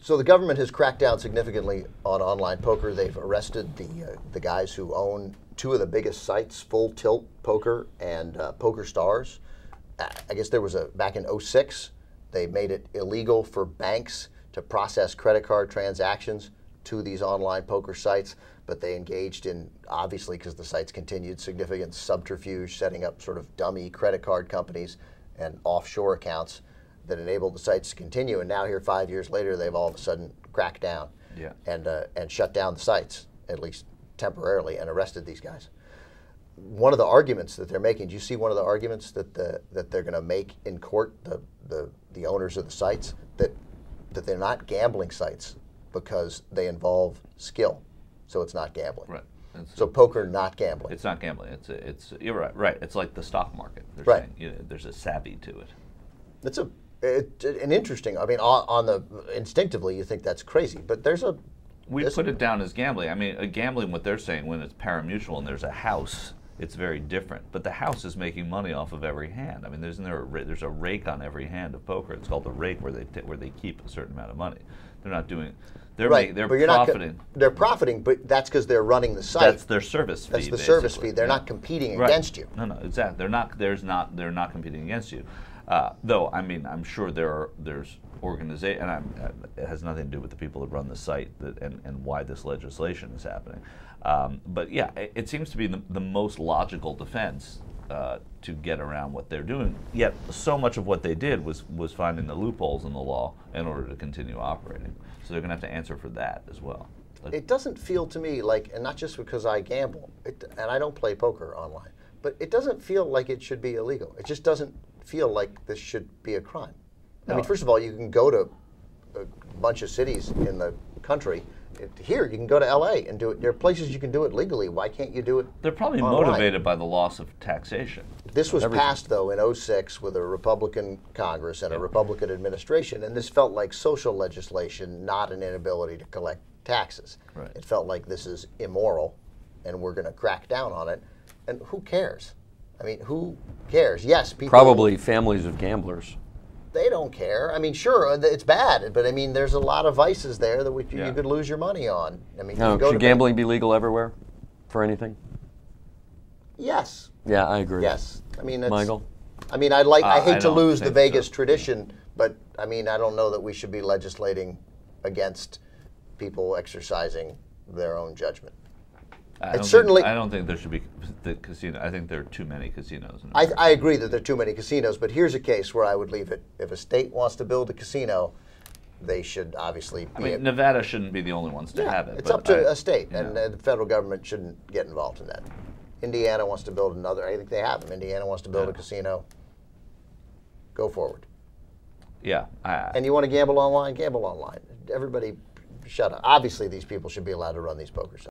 So the government has cracked down significantly on online poker. They've arrested the guys who own two of the biggest sites, Full Tilt Poker and Poker Stars. I guess there was back in '06, they made it illegal for banks to process credit card transactions to these online poker sites, but they engaged in, obviously because the sites continued, significant subterfuge, setting up sort of dummy credit card companies and offshore accounts that enabled the sites to continue. And now here 5 years later, they've all of a sudden cracked down and shut down the sites, at least temporarily, and arrested these guys. One of the arguments that they're making, do you see one of the arguments that they're going to make in court, the owners of the sites, that they're not gambling sites because they involve skill, so it's not gambling. Right. So poker, not gambling. It's not gambling. It's you're right. Right. It's like the stock market. They're right. saying, you know, there's a savvy to it. It's an interesting. I mean, on the instinctively, you think that's crazy, but there's a. We put it down as gambling. I mean, gambling. What they're saying, when it's parimutuel and there's a house, it's very different. But the house is making money off of every hand. I mean, there's a rake on every hand of poker. It's called the rake, where they keep a certain amount of money. They're not doing. They're right, they're but profiting. They're profiting, but that's because they're running the site. That's their service fee. That's the basically. service fee. They're not competing against you. No, exactly. They're not competing against you. Though, I mean, I'm sure there's organization, and it has nothing to do with the people that run the site and why this legislation is happening. But yeah, it seems to be the most logical defense to get around what they're doing. Yet, so much of what they did was finding the loopholes in the law in order to continue operating. So they're going to have to answer for that as well. It doesn't feel to me like, and not just because I gamble, and I don't play poker online, but it doesn't feel like it should be illegal. It just doesn't feel like this should be a crime. No. I mean, first of all, you can go to a bunch of cities in the country. Here, you can go to LA and do it. There are places you can do it legally. Why can't you do it? They're probably online? Motivated by the loss of taxation. This was passed, though, in '06 with a Republican Congress and a Republican administration, and this felt like social legislation, not an inability to collect taxes. Right. It felt like this is immoral, and we're going to crack down on it. And who cares? I mean, who cares? Yes, people. Probably families of gamblers. They don't care. I mean, sure, it's bad, but I mean, there's a lot of vices there that you could lose your money on. I mean, no, should gambling be legal everywhere for anything? Yes. Yeah, I agree. Yes. I mean, Michael? I mean, I hate to lose the Vegas tradition, but I mean, I don't know that we should be legislating against people exercising their own judgment. I don't think there should be the casino. I think there are too many casinos. I agree that there are too many casinos, but here's a case where I would leave it. If a state wants to build a casino, they should obviously be. I mean, Nevada shouldn't be the only ones to have it. It's up to a state, and the federal government shouldn't get involved in that. Indiana wants to build another. I think they have them. Indiana wants to build a casino. Go forward. Yeah. And you want to gamble online? Gamble online. Everybody, shut up. Obviously, these people should be allowed to run these poker sites.